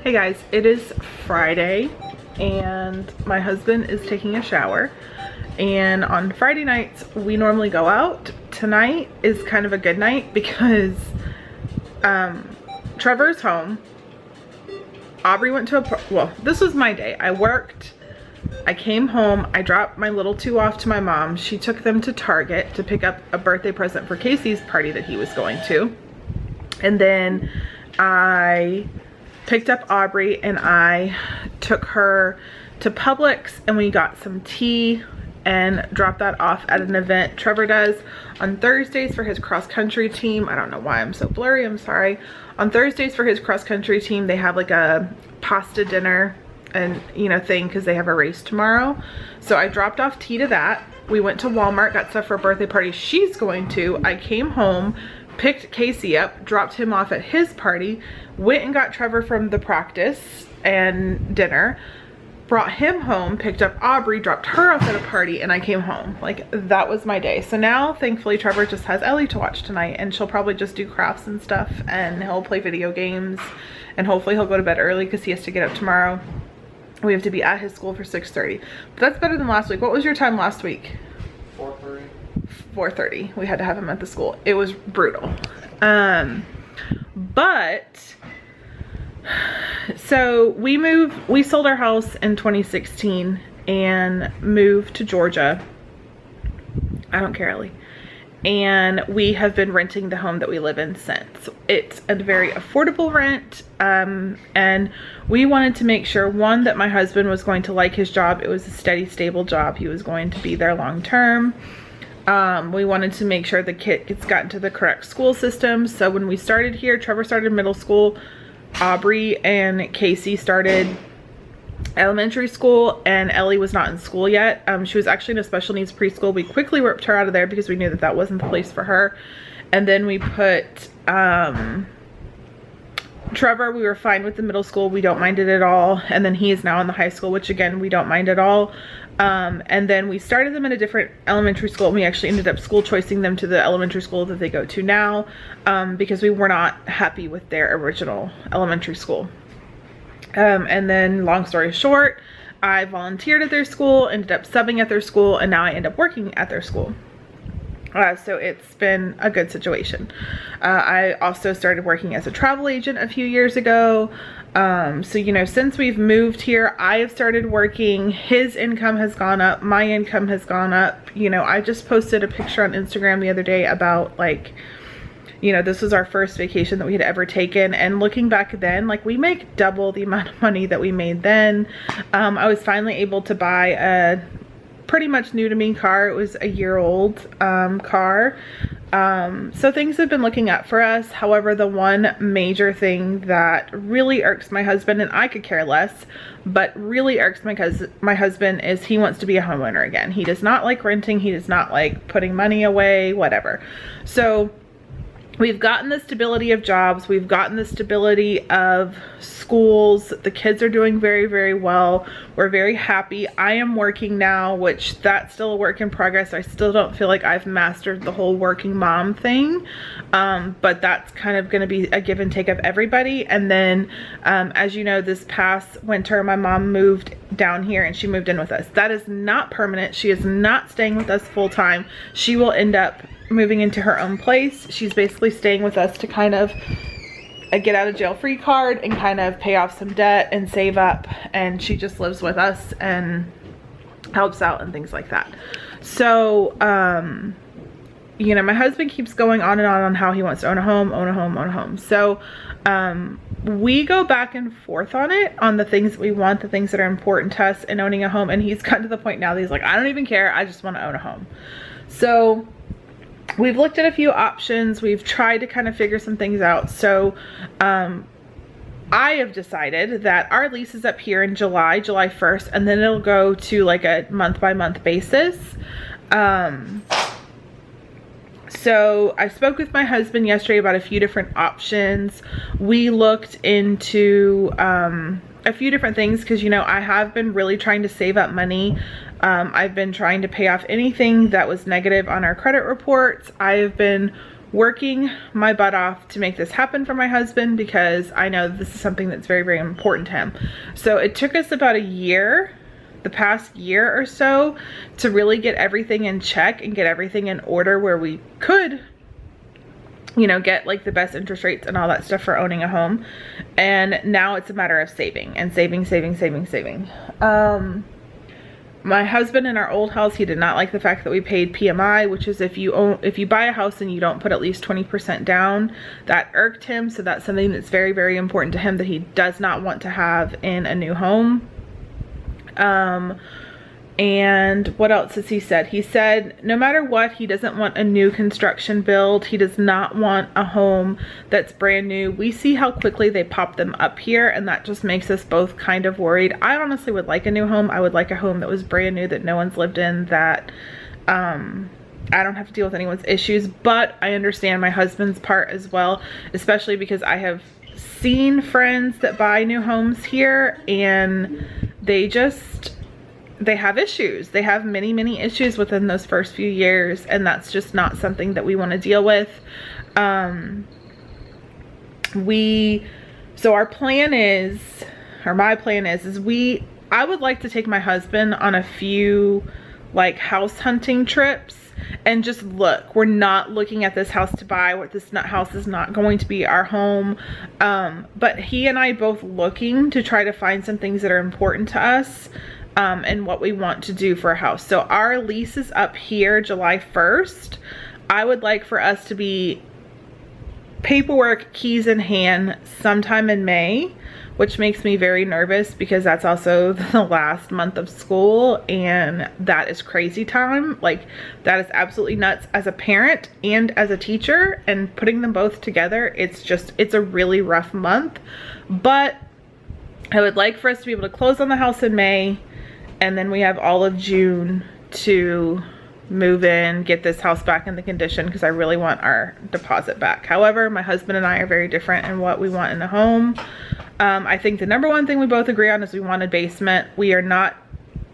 Hey guys, it is Friday and my husband is taking a shower, and on Friday nights we normally go out. Tonight is kind of a good night because Trevor's home. Aubrey went to well, this was my day. I worked, I came home, I dropped my little two off to my mom. She took them to Target to pick up a birthday present for Casey's party that he was going to. And then I picked up Aubrey and I took her to Publix and we got some tea and dropped that off at an event Trevor does on Thursdays for his cross-country team. I don't know why I'm so blurry, I'm sorry. On Thursdays for his cross-country team, they have like a pasta dinner and thing because they have a race tomorrow. So I dropped off tea to that. We went to Walmart, got stuff for a birthday party she's going to. I came home, picked Casey up, dropped him off at his party, went and got Trevor from the practice and dinner, brought him home, picked up Aubrey, dropped her off at a party, and I came home. Like, that was my day. So now thankfully Trevor just has Ellie to watch tonight, and she'll probably just do crafts and stuff, and he'll play video games, and hopefully he'll go to bed early because he has to get up tomorrow. We have to be at his school for 6:30, but that's better than last week. What was your time last week? 4:30. 4:30. We had to have him at the school. It was brutal. But so we sold our house in 2016 and moved to Georgia. I don't care, Ellie. And we have been renting the home that we live in since. It's a very affordable rent, and we wanted to make sure, one, that my husband was going to like his job. It was a steady, stable job. He was going to be there long term. We wanted to make sure the kid gets gotten to the correct school system. So when we started here, Trevor started middle school, Aubrey and Casey started elementary school, and Ellie was not in school yet. She was actually in a special needs preschool. We quickly ripped her out of there because we knew that that wasn't the place for her. And then we put Trevor, we were fine with the middle school. We don't mind it at all. And then he is now in the high school, which again, we don't mind at all. And then we started them in a different elementary school, and we actually ended up school choicing them to the elementary school that they go to now, because we were not happy with their original elementary school. And then long story short, I volunteered at their school, ended up subbing at their school, and now I end up working at their school. So it's been a good situation. I also started working as a travel agent a few years ago. So, since we've moved here, I have started working. His income has gone up. My income has gone up. I just posted a picture on Instagram the other day about, like, this was our first vacation that we had ever taken, and looking back then, like, we make double the amount of money that we made then. I was finally able to buy a pretty much new to me car. It was a year-old car. So things have been looking up for us. However, the one major thing that really irks my husband, and I could care less, but really irks my husband, is he wants to be a homeowner again. He does not like renting. He does not like putting money away, whatever. So we've gotten the stability of jobs. We've gotten the stability of schools. The kids are doing very, very well. We're very happy. I am working now, which that's still a work in progress. I still don't feel like I've mastered the whole working mom thing. But that's kind of going to be a give and take of everybody. And then, as you know, this past winter, my mom moved down here and she moved in with us. That is not permanent. She is not staying with us full time. She will end up moving into her own place. She's basically staying with us to kind of get out of jail free card and kind of pay off some debt and save up, and she just lives with us and helps out and things like that. So my husband keeps going on and on how he wants to own a home, own a home, own a home. So we go back and forth on it, on the things that we want, the things that are important to us in owning a home, and he's gotten to the point now that he's like, I don't even care, I just want to own a home. So we've looked at a few options. We've tried to kind of figure some things out. So I have decided that our lease is up here in July 1st, and then it'll go to like a month-by-month basis. So I spoke with my husband yesterday about a few different options. We looked into a few different things because, I have been really trying to save up money. I've been trying to pay off anything that was negative on our credit reports. I have been working my butt off to make this happen for my husband, because I know this is something that's very, very important to him. So it took us about a year, the past year or so, to really get everything in check and get everything in order where we could, you know, get like the best interest rates and all that stuff for owning a home. And now it's a matter of saving and saving. My husband in our old house, he did not like the fact that we paid PMI, which is if you buy a house and you don't put at least 20% down, that irked him. So that's something that's very, very important to him that he does not want to have in a new home. And what else has he said? He said no matter what, he doesn't want a new construction build. He does not want a home that's brand new. We see how quickly they pop them up here, and that just makes us both kind of worried. I honestly would like a new home. I would like a home that was brand new, that no one's lived in, that I don't have to deal with anyone's issues. But I understand my husband's part as well, especially because I have seen friends that buy new homes here and they have issues. They have many issues within those first few years, and that's just not something that we want to deal with. So our plan is, or my plan is I would like to take my husband on a few like house hunting trips and just look. We're not looking at this house to buy. This house is not going to be our home. But he and I both looking to try to find some things that are important to us. And what we want to do for a house. So our lease is up here July 1st. I would like for us to be paperwork, keys in hand sometime in May, which makes me very nervous because that's also the last month of school, and that is crazy time. Like, that is absolutely nuts as a parent and as a teacher, and putting them both together, it's a really rough month. But I would like for us to be able to close on the house in May, and then we have all of June to move in, get this house back in the condition, because I really want our deposit back. However, my husband and I are very different in what we want in a home. I think the number one thing we both agree on is we want a basement. We are not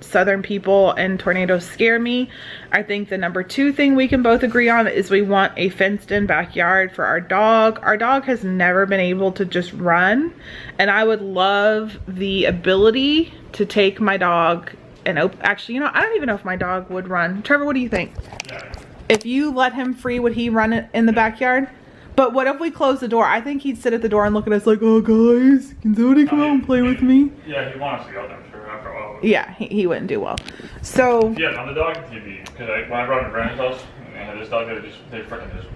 southern people, and tornadoes scare me. I think the number two thing we can both agree on is we want a fenced in backyard for our dog. Our dog has never been able to just run, and I would love the ability to take my dog and actually, you know, I don't even know if my dog would run. Trevor, what do you think? Yeah. If you let him free, would he run it in the backyard? But what if we close the door? I think he'd sit at the door and look at us like, oh guys, can somebody come out and play with me? Yeah, he wants to go there, I'm sure, after a while. Yeah, he wouldn't do well. So yeah, on the dog TV, because when I brought him to Brandon's house, and had this dog, they freaking just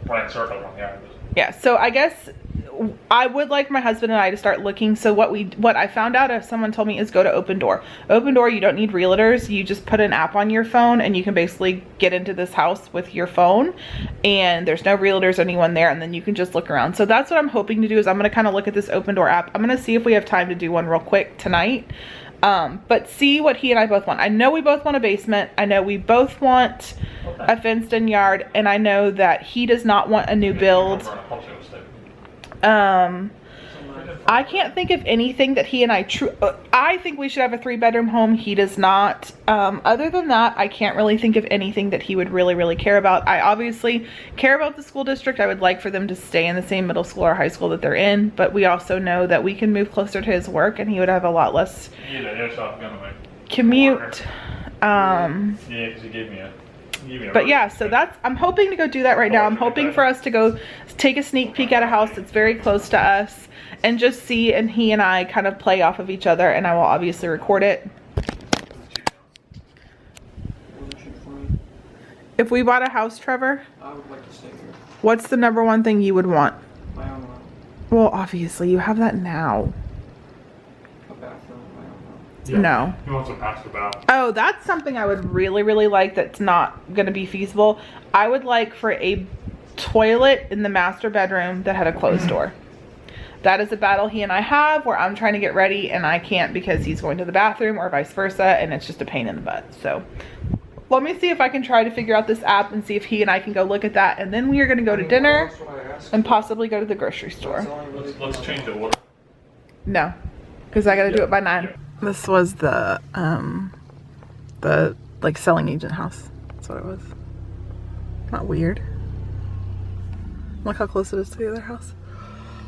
ran circles on the yard. Yeah, so I guess I would like my husband and I to start looking. So what I found out, if someone told me, is go to Open Door. Open Door, you don't need realtors. You just put an app on your phone and you can basically get into this house with your phone, and there's no realtors or anyone there, and then you can just look around. So that's what I'm hoping to do, is I'm going to kind of look at this Open Door app. I'm going to see if we have time to do one real quick tonight. But see what he and I both want. I know we both want a basement. I know we both want a fenced in yard, and I know that he does not want a new build. I can't think of anything that he and I think we should have a 3-bedroom home. He does not. Other than that, I can't really think of anything that he would really care about. I obviously care about the school district. I would like for them to stay in the same middle school or high school that they're in, but we also know that we can move closer to his work and he would have a lot less commute. Yeah, because he gave me a but yeah, so I'm hoping to go do that right now. I'm hoping for us to go take a sneak peek at a house that's very close to us and just see, and he and I kind of play off of each other, and I will obviously record it. If we bought a house, Trevor, I would like to stay here. What's the number one thing you would want? My own room. Well, obviously you have that now. A bathroom, my own room. Yeah. No. He wants a master bath. Oh, that's something I would really like that's not going to be feasible. I would like for a toilet in the master bedroom that had a closed door. That is a battle he and I have, where I'm trying to get ready and I can't because he's going to the bathroom, or vice versa, and it's just a pain in the butt. So let me see if I can try to figure out this app and see if he and I can go look at that, and then we are going to go to dinner and possibly go to the grocery store. Let's change the order. No, because I got to do it by 9. This was the like selling agent house. That's what it was. Not weird. Look how close it is to the other house.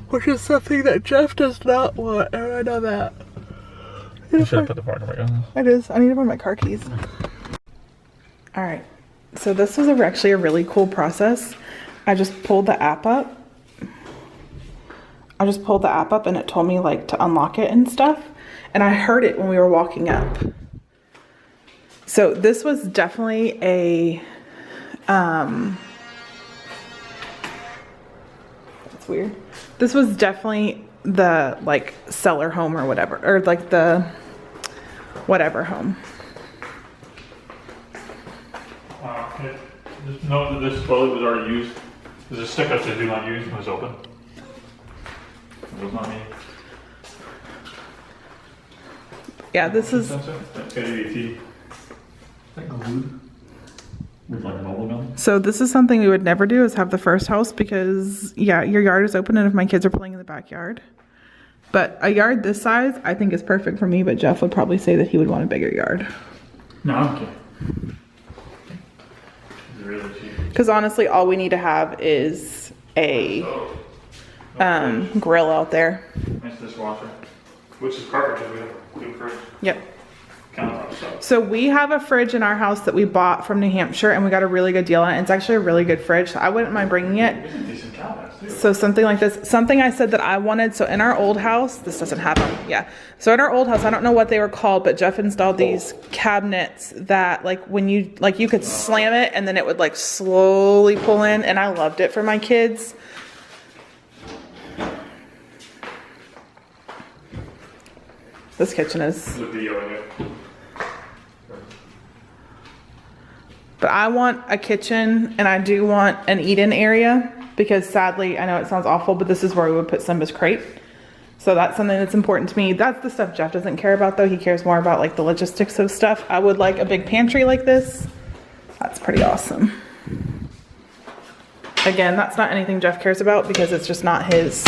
Which is something that Jeff does not want, and I know that. You should have put the parking brake on. It is. I need to find my car keys. Alright, so this was actually a really cool process. I just pulled the app up. And it told me like to unlock it and stuff. And I heard it when we were walking up. So this was definitely a, that's weird. This was definitely the like seller home or whatever, or like the whatever home. Just note that this toilet was already used. There's a sticker that says do not use when it's open. It was not me. Yeah, this is, ADT. That glued with like bubble gum. so this is something we would never do, is have the first house, because yeah, your yard is open and if my kids are playing in the backyard. But a yard this size, I think is perfect for me, but Jeff would probably say that he would want a bigger yard. No, I'm okay. It's really cheap. Because honestly, all we need to have is a grill out there. Nice dishwasher, which is perfect because we have a clean fridge. Yep. Countertop stuff. So we have a fridge in our house that we bought from New Hampshire and we got a really good deal on it. It's actually a really good fridge. I wouldn't mind bringing it. There's some decent cabinets too. So something like this, something I said that I wanted. So in our old house, this doesn't have them. Yeah. So in our old house, I don't know what they were called, but Jeff installed these cabinets that like when you, like you could slam it and then it would like slowly pull in, and I loved it for my kids. This kitchen is, There's a video in it. but I want a kitchen and I do want an eat-in area, because sadly, I know it sounds awful, but this is where we would put Simba's crate. So that's something that's important to me. That's the stuff Jeff doesn't care about though. He cares more about like the logistics of stuff. I would like a big pantry like this. That's pretty awesome. Again, that's not anything Jeff cares about because it's just not his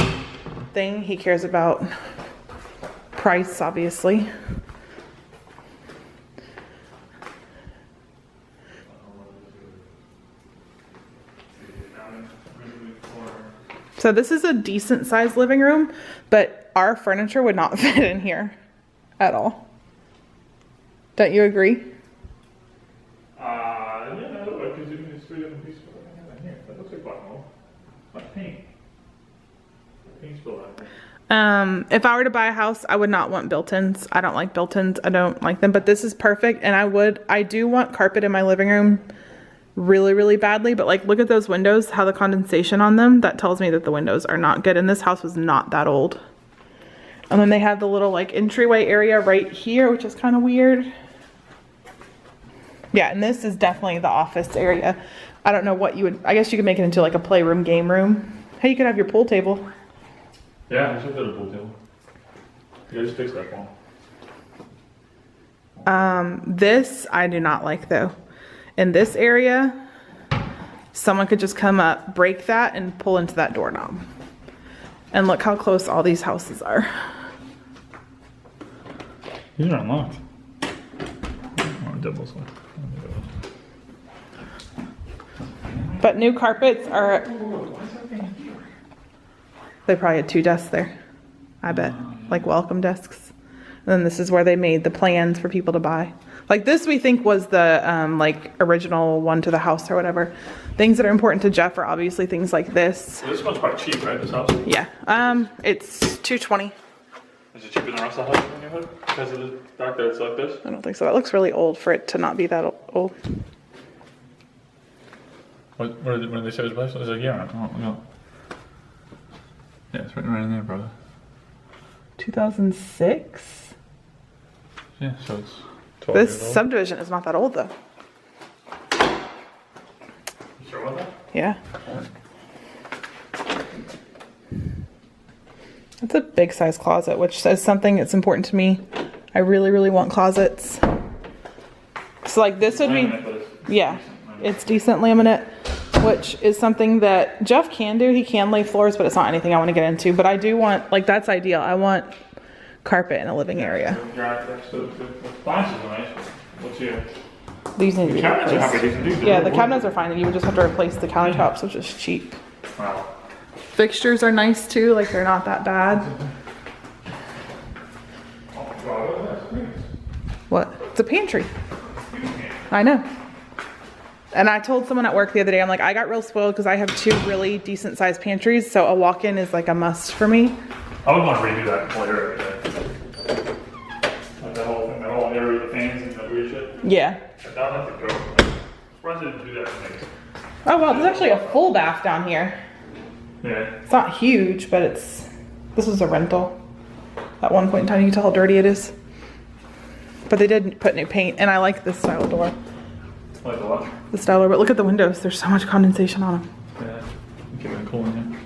thing. He cares about price, obviously. So this is a decent sized living room, but our furniture would not fit in here at all. Don't you agree? Yeah, because you can just 3 different pieces in here. That looks like black mold. Like paint. Paint spill out there. If I were to buy a house, I would not want built-ins. I don't like built-ins. I don't like them, but this is perfect. And I do want carpet in my living room really, really badly, but like look at those windows, how the condensation on them, that tells me that the windows are not good. And this house was not that old. And then they have the little like entryway area right here, which is kind of weird. Yeah, and this is definitely the office area. I don't know what you would, I guess you could make it into like a playroom, game room. Hey, you could have your pool table. Yeah, I should put a pool table. Yeah, just fix that one. This I do not like though. In this area, someone could just come up, break that, and pull into that doorknob. And look how close all these houses are. These are unlocked. Oh, double side. But new carpets are, they probably had 2 desks there, I bet, like welcome desks. And then this is where they made the plans for people to buy. Like this we think was the like original one to the house or whatever. Things that are important to Jeff are obviously things like this. Well, this one's quite cheap, right? This house? Yeah, it's $220. Is it cheaper than the rest of the house in your hood? Because of the fact that it's like this? I don't think so. That looks really old for it to not be that old. What did they say it was based on? It's like, yeah, no. Yeah, it's written right in there, brother. 2006? Yeah, so it's 12 years This old. subdivision is not that old though. You sure about that? Yeah. It's a big size closet, which says something that's important to me. I really, really want closets. So like this would be, yeah, it's decent laminate, which is something that Jeff can do. He can lay floors, but it's not anything I want to get into. But I do want, like that's ideal. I want carpet in a living area. The appliances are nice. What's your... These need to The be cabinets are halfway replaced. decent too. Yeah, the cabinets are fine. You would just have to replace the countertops, which is cheap. Wow. fixtures are nice too, like they're not that bad. What? It's a pantry. I know. And I told someone at work the other day, I'm like, I got real spoiled because I have 2 really decent sized pantries, so a walk-in is like a must for me. I would want to redo that whole area right there. Like that whole area with the fans and the weird shit. Yeah. I'd have to go. I'm surprised they didn't do that for me. Oh well, there's actually a full bath down here. Yeah. It's not huge, but this was a rental. At one point in time, you can tell how dirty it is. But they did put new paint, and I like this style door. Like a lot. The style door, but look at the windows. There's so much condensation on them. Yeah. Keep it cool in here.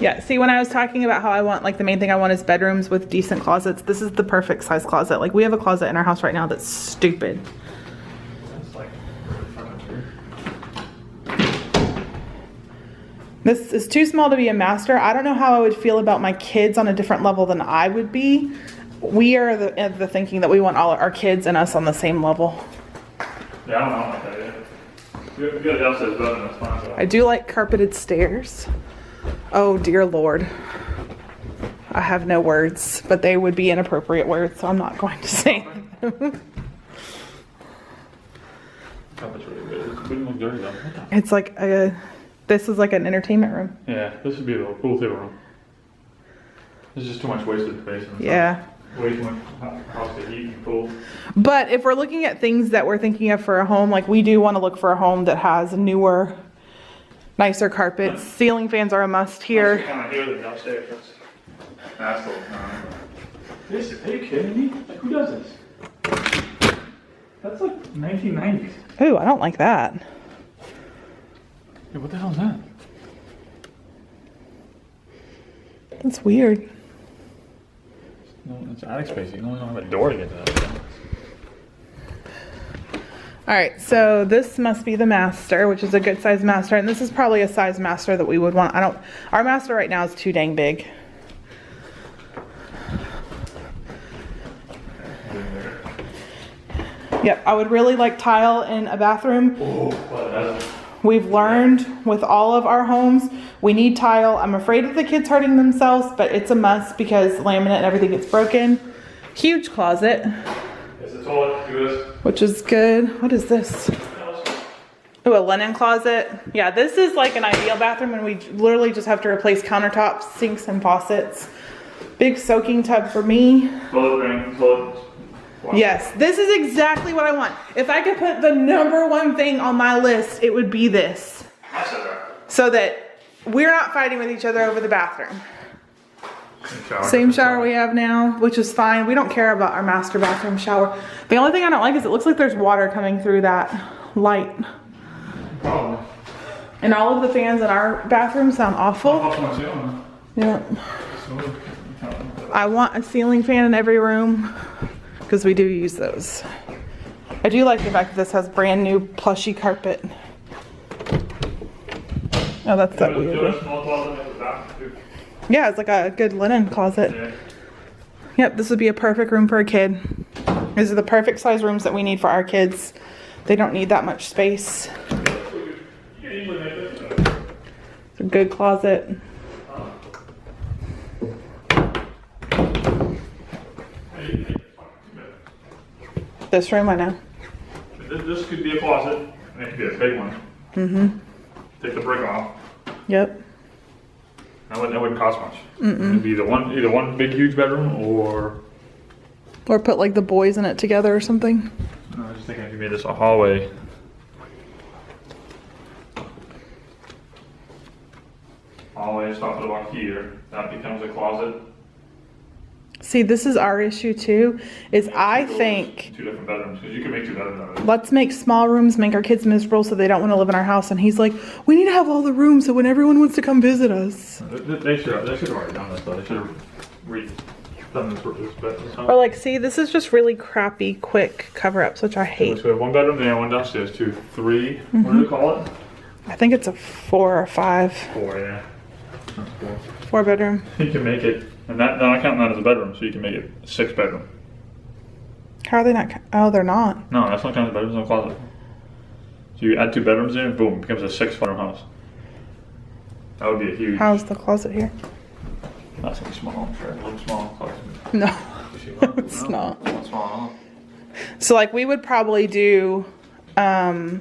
Yeah, see, when I was talking about how I want, like, the main thing I want is bedrooms with decent closets, this is the perfect size closet. Like, we have a closet in our house right now that's stupid. That's like really This is too small to be a master. I don't know how I would feel about my kids on a different level than I would be. We are of the thinking that we want all our kids and us on the same level. Yeah, I don't know like that yet. We got a downstairs bedroom, that's fine. So. I do like carpeted stairs. Oh dear Lord. I have no words, but they would be inappropriate words, so I'm not going to say them. Carpet's really good. It wouldn't look dirty though. What the? It's like this is like an entertainment room. Yeah, this would be a pool table room. There's just too much wasted space in the Yeah. Way too much house to heat and cool. But if we're looking at things that we're thinking of for a home, like we do want to look for a home that has newer, nicer carpets. Ceiling fans are a must here. Kind of here than downstairs. That's cool. This is, are you kidding me? Like, who does this? That's like 1990s. Ooh, I don't like that. Yeah, what the hell is that? That's weird. No, it's attic space. You don't have a door to get to that. All right, so this must be the master, which is a good size master, and this is probably a size master that we would want. Our master right now is too dang big. Yep, I would really like tile in a bathroom. We've learned with all of our homes, we need tile. I'm afraid of the kids hurting themselves, but it's a must because laminate and everything gets broken. Huge closet. Is the toilet good? Which is good. What is this? Oh, a linen closet. Yeah, this is like an ideal bathroom and we literally just have to replace countertops, sinks, and faucets. Big soaking tub for me. Toilet ring, toilet. Wow. Yes, this is exactly what I want. If I could put the #1 thing on my list, it would be this. I said that. So that we're not fighting with each other over the bathroom. Same shower we have now, which is fine. We don't care about our master bathroom shower. The only thing I don't like is it looks like there's water coming through that light. Probably. And all of the fans in our bathroom sound awful. Yeah. I want a ceiling fan in every room because we do use those. I do like the fact that this has brand new plushy carpet. Oh, that's that weird. Yeah, it's like a good linen closet. Yeah. Yep, this would be a perfect room for a kid. These are the perfect size rooms that we need for our kids. They don't need that much space. It's a good closet. This room, I know. This could be a closet, and it could be a big one. Mm-hmm. Take the brick off. Yep. That wouldn't cost much. It'd be either one big huge bedroom or put like the boys in it together or something. I was just thinking if you made this a hallway. Hallway, stop it about here. That becomes a closet. See, this is our issue too, is I think, 2 different bedrooms, because you can make 2 bedrooms out of it. let's make small rooms, make our kids miserable so they don't want to live in our house. And he's like, we need to have all the rooms so when everyone wants to come visit us. They should have already done this though. They should have redone this bedroom. Or like, see, this is just really crappy, quick cover-ups, which I hate. So we have 1 bedroom there, 1 downstairs, 2, 3. What do they call it? I think it's a 4 or 5. 4, yeah. That's 4. 4 bedroom. You can make it, and that, no, I count that as a bedroom, so you can make it a 6 bedroom. How are they not? Oh, they're not. No, that's not counting as bedrooms, no closet. So you add 2 bedrooms in, boom, it becomes a 6 bedroom house. That would be a huge. How's the closet here? That's gonna be small, I'm sure. It looks small. No, No, it's not. It's not small at all. So like we would probably do, honestly,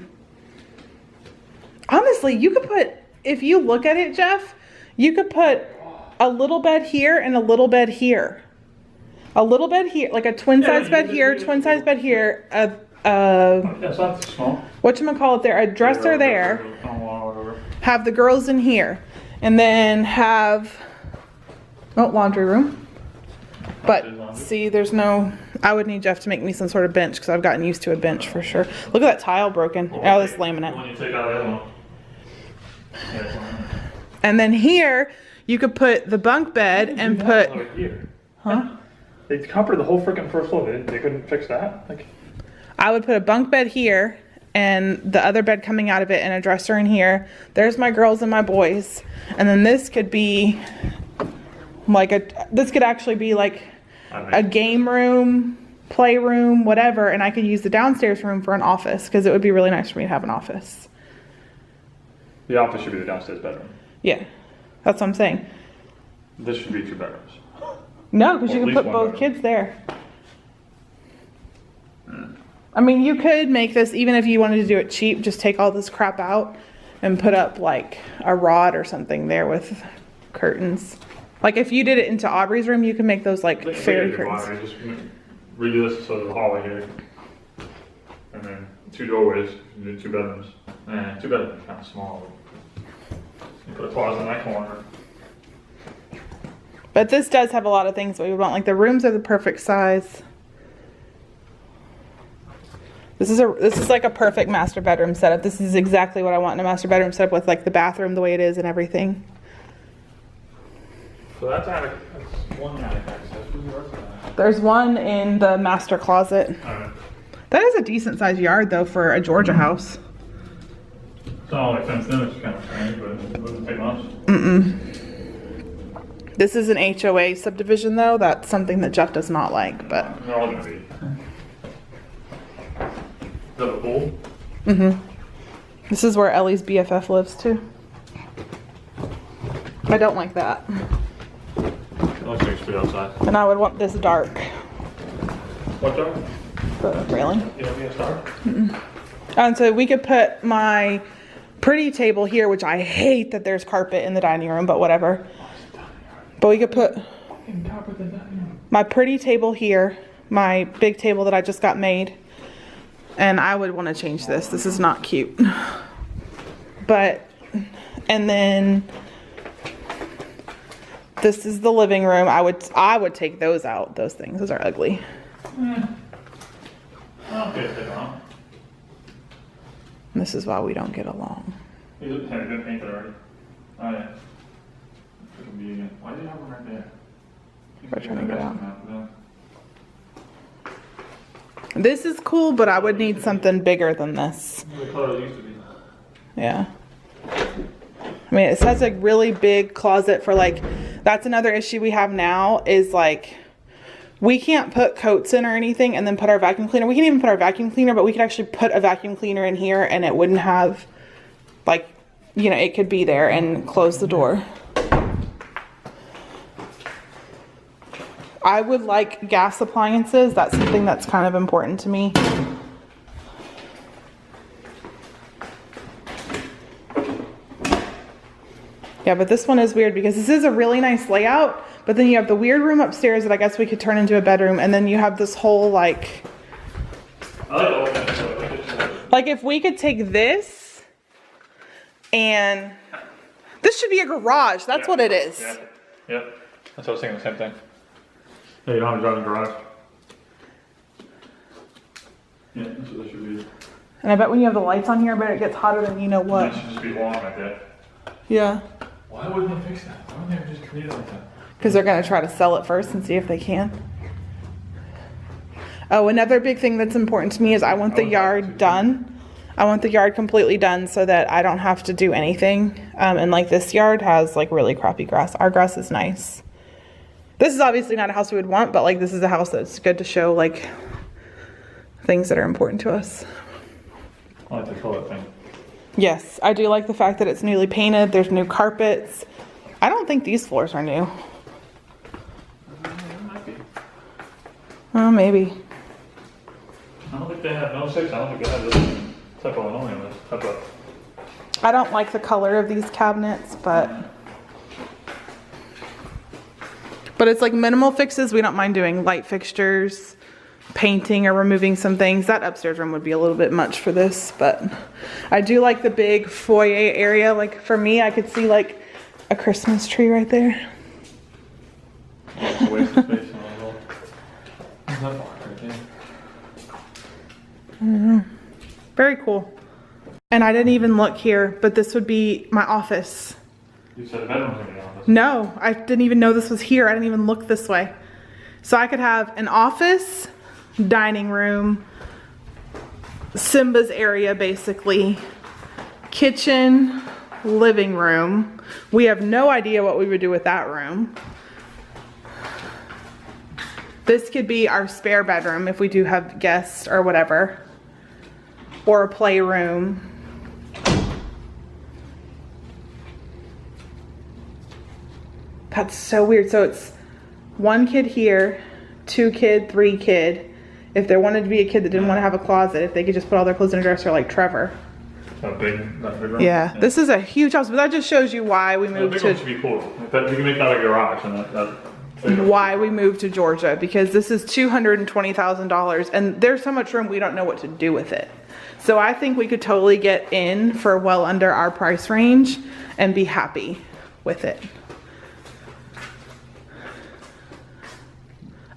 you could put, if you look at it, Jeff, you could put a little bed here and a little bed here. A little bed here, like a twin size bed here, twin size bed here, That's not too small. whatchamacallit there, a dresser there, have the girls in here, and then have, laundry room. But see, there's no, I would need Jeff to make me some sort of bench because I've gotten used to a bench for sure. Look at that tile broken. Oh, this laminate. When you take out the other one. And then here, you could put the bunk bed and put, Here. huh? They covered the whole freaking first floor. They couldn't fix that? Like, I would put a bunk bed here and the other bed coming out of it and a dresser in here. There's my girls and my boys. And then this could be like this could actually be like a game room, playroom, whatever. And I could use the downstairs room for an office because it would be really nice for me to have an office. the office should be the downstairs bedroom. Yeah, that's what I'm saying. This should be 2 bedrooms. No, because Or you at can least put one both bedroom. kids there. I mean, you could make this, even if you wanted to do it cheap, just take all this crap out and put up like a rod or something there with curtains. Like if you did it into Aubrey's room, you can make those like fairy curtains. Just redo this so there's a hallway here. And then 2 doorways, you do 2 bedrooms. 2 bedrooms is kind of small. You put a closet in that corner. But this does have a lot of things that we would want. Like the rooms are the perfect size. This is like a perfect master bedroom setup. This is exactly what I want in a master bedroom setup with like the bathroom the way it is and everything. So that's one attic access. Where's the rest of that? There's one in the master closet. Alright. That is a decent sized yard though for a Georgia house. It's not all like fenced in, it's kind of strange, but it doesn't take much. This is an HOA subdivision though. That's something that Jeff does not like, but. They're all gonna be. Is that a pool? This is where Ellie's BFF lives too. I don't like that. It looks like it's pretty outside. And I would want this dark. What dark? The railing. You know, it's dark. And so we could put my pretty table here, which I hate that there's carpet in the dining room, but whatever. But we could put my pretty table here, my big table that I just got made. And I would want to change this. This is not cute. But, and then this is the living room. I would take those out. Those things. Those are ugly. Okay, take it on. And this is why we don't get along. You have been painted already. Oh yeah. Freaking be again. Why do you have one right there? We're trying to get out. Yeah. This is cool, but I would need something bigger than this. The color it used to be. Yeah. I mean, it has a really big closet for like, that's another issue we have now is like, we can't put coats in or anything and then put our vacuum cleaner. We can even put our vacuum cleaner, but we could actually put a vacuum cleaner in here and it wouldn't have like, you know, it could be there and close the door. I would like gas appliances. That's something that's kind of important to me. Yeah, but this one is weird because this is a really nice layout, but then you have the weird room upstairs that I guess we could turn into a bedroom, and then you have this whole like if we could take this and this should be a garage. That's what it is. Yeah. Yep. That's what I was thinking, the same thing. Yeah, you don't have to drive in the garage. Yeah, that's what this should be. And I bet when you have the lights on here, I bet it gets hotter than you know what. That should just be long right there. Yeah. Why wouldn't they fix that? Why wouldn't they just create it like that? Because they're going to try to sell it first and see if they can. Oh, another big thing that's important to me is I want the yard done. I want the yard completely done so that I don't have to do anything. And like this yard has like really crappy grass. Our grass is nice. This is obviously not a house we would want, but like this is a house that's good to show like things that are important to us. I like the color thing. Yes, I do like the fact that it's newly painted. There's new carpets. I don't think these floors are new. It might be. Oh, maybe. I don't think they have no 6. I don't think they have this type of linoleum. This type of. I don't like the color of these cabinets, but it's like minimal fixes. We don't mind doing light fixtures, painting, or removing some things. That upstairs room would be a little bit much for this, but I do like the big foyer area. Like for me, I could see like a Christmas tree right there. It's a waste of space in a little. There's that bar right there. Very cool. And I didn't even look here, but this would be my office. You said the bedroom's in the office. No, I didn't even know this was here. I didn't even look this way. So I could have an office, dining room, Simba's area basically, kitchen, living room. We have no idea what we would do with that room. This could be our spare bedroom if we do have guests or whatever. Or a playroom. That's so weird. So it's 1 kid here, 2 kid, 3 kid. If there wanted to be a kid that didn't want to have a closet, if they could just put all their clothes in a dresser like Trevor. That big room? Yeah, this is a huge house, but that just shows you why we moved The big one should be cool. You can make that a garage and why we moved to Georgia, because this is $220,000 and there's so much room we don't know what to do with it. So I think we could totally get in for well under our price range and be happy with it.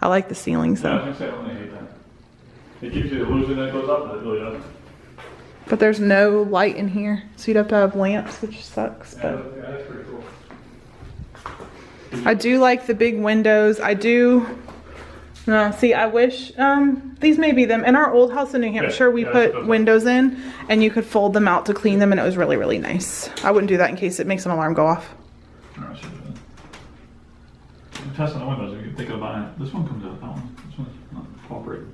I like the ceilings though. Yeah, I was gonna say, I only hate that. It gives you the illusion that it goes up, but it really doesn't. But there's no light in here, so you'd have to have lamps, which sucks. Yeah, But that's pretty cool. I do like the big windows. I do. No, see, I wish these may be them. In our old house in New Hampshire, we put windows in, and you could fold them out to clean them, and it was really, really nice. I wouldn't do that in case it makes an alarm go off. No, I should have done. I'm testing the windows. You can think of buying. This one comes out. That one. This one's not cooperating.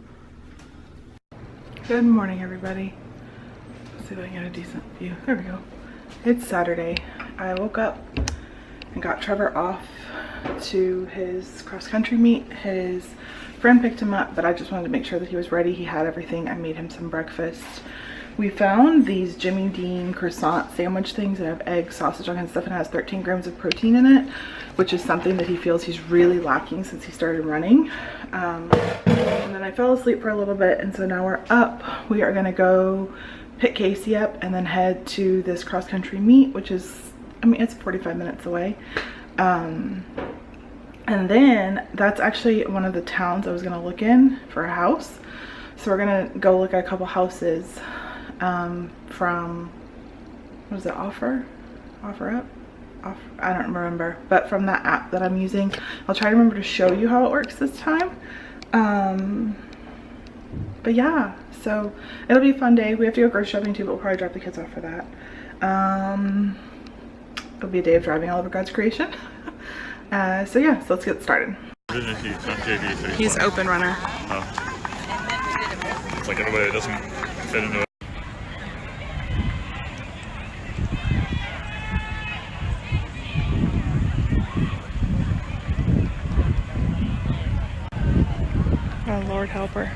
Good morning, everybody. Let's see if I can get a decent view. There we go. It's Saturday. I woke up and got Trevor off to his cross-country meet. His friend picked him up, but I just wanted to make sure that he was ready. He had everything. I made him some breakfast. We found these Jimmy Dean croissant sandwich things that have egg, sausage, all kinds of stuff, and it has 13 grams of protein in it, which is something that he feels he's really lacking since he started running. And then I fell asleep for a little bit, and so now we're up. We are gonna go pick Casey up and then head to this cross-country meet, which is, I mean, it's 45 minutes away. And then that's actually one of the towns I was gonna look in for a house. So we're gonna go look at a couple houses from, what is it, Offer Up? I don't remember, but from that app that I'm using. I'll try to remember to show you how it works this time. But yeah, so it'll be a fun day. We have to go grocery shopping too, but we'll probably drop the kids off for that. It'll be a day of driving all over God's creation. So yeah, so let's get started. He's open runner. Oh. It's like everybody doesn't fit into it. Oh, Lord help her.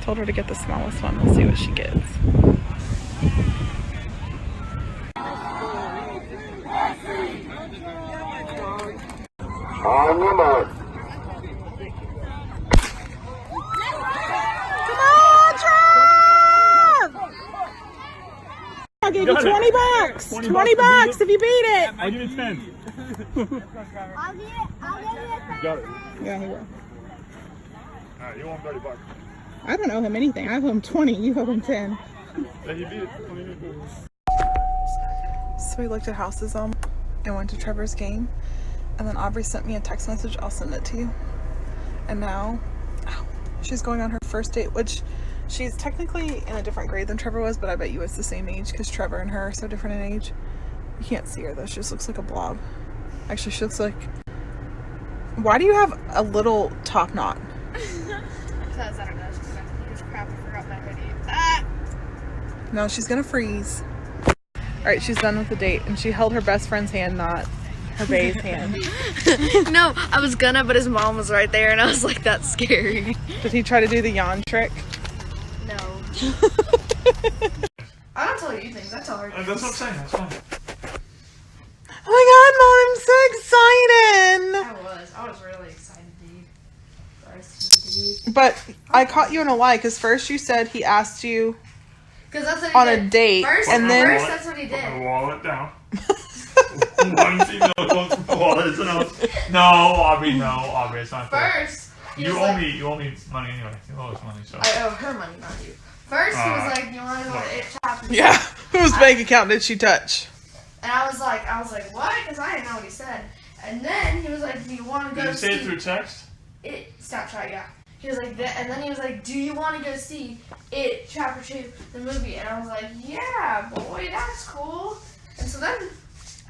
Told her to get the smallest one. We'll see what she gets. On your mark. Come on, Trev! I'll give you 20 bucks. 20 bucks if you beat it. I'll give you 10. I'll give you Got it. Yeah, he will. Alright, you want 30 bucks. I don't owe him anything. I owe him 20. You owe him 10. Yeah, you beat it. So we looked at houses and went to Trevor's game. And then Aubrey sent me a text message. I'll send it to you. And now she's going on her first date, which she's technically in a different grade than Trevor was, but I bet you it's the same age because Trevor and her are so different in age. You can't see her though. She just looks like a blob. Actually, she looks like... Why do you have a little top knot? Because I don't know, it's just crap. I forgot my hoodie. Ah! No, she's gonna freeze. Alright, she's done with the date, and she held her best friend's hand, not her bae's hand. No, I was gonna, but his mom was right there, and I was like, that's scary. Did he try to do the yawn trick? No. I don't tell you things, I tell her That's what I'm saying, that's fine. Oh my god, Mom, I'm so excited! I was really excited, dude. But I caught you in a lie, because first you said he asked you Because that's what he on did. a date, First, and then... first that's what he Put my did. wallet down. One female goes to the wallet, it's enough. No, Aubrey, it's not fair. First, he You was owe like, me money anyway. You owe us money, so. I owe her money, not you. First, he was like, you want to go to It Chapter? Yeah, whose bank account did she touch? And I was like, what? Because I didn't know what he said. And then he was like, do you want to go Did you say it see through text? It? Snapchat, yeah. He was like, and then he was like, do you want to go see It Chapter 2, the movie? And I was like, yeah, boy, that's cool. And so then,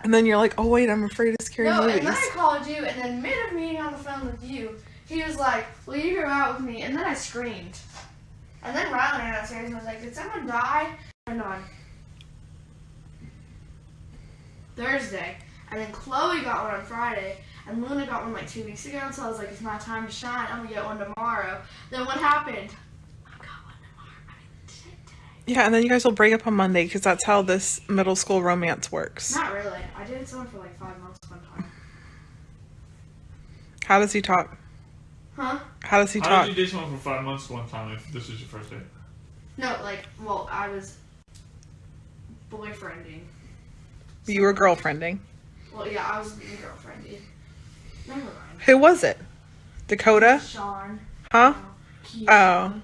And then you're like, oh wait, I'm afraid of scary no, movies. and then I called you, and then mid of meeting on the phone with you, he was like, will you go out with me? And then I screamed. And then Rylan ran downstairs and was like, did someone die? And on Thursday. And then Chloe got one on Friday. And Luna got one like 2 weeks ago. So I was like, it's my time to shine. I'm going to get one tomorrow. Then what happened? I got one tomorrow. I mean, today. Yeah, and then you guys will break up on Monday, because that's how this middle school romance works. Not really. I dated someone for like 5 months one time. How does he talk? Huh? How does he How talk? did you date someone for 5 months one time if this is your first date? No, like, well, I was boyfriending. You were girlfriending. Well, yeah, I was girlfriending. Never mind. Who was it? Dakota? Sean. Huh? Keith, Oh. Sean.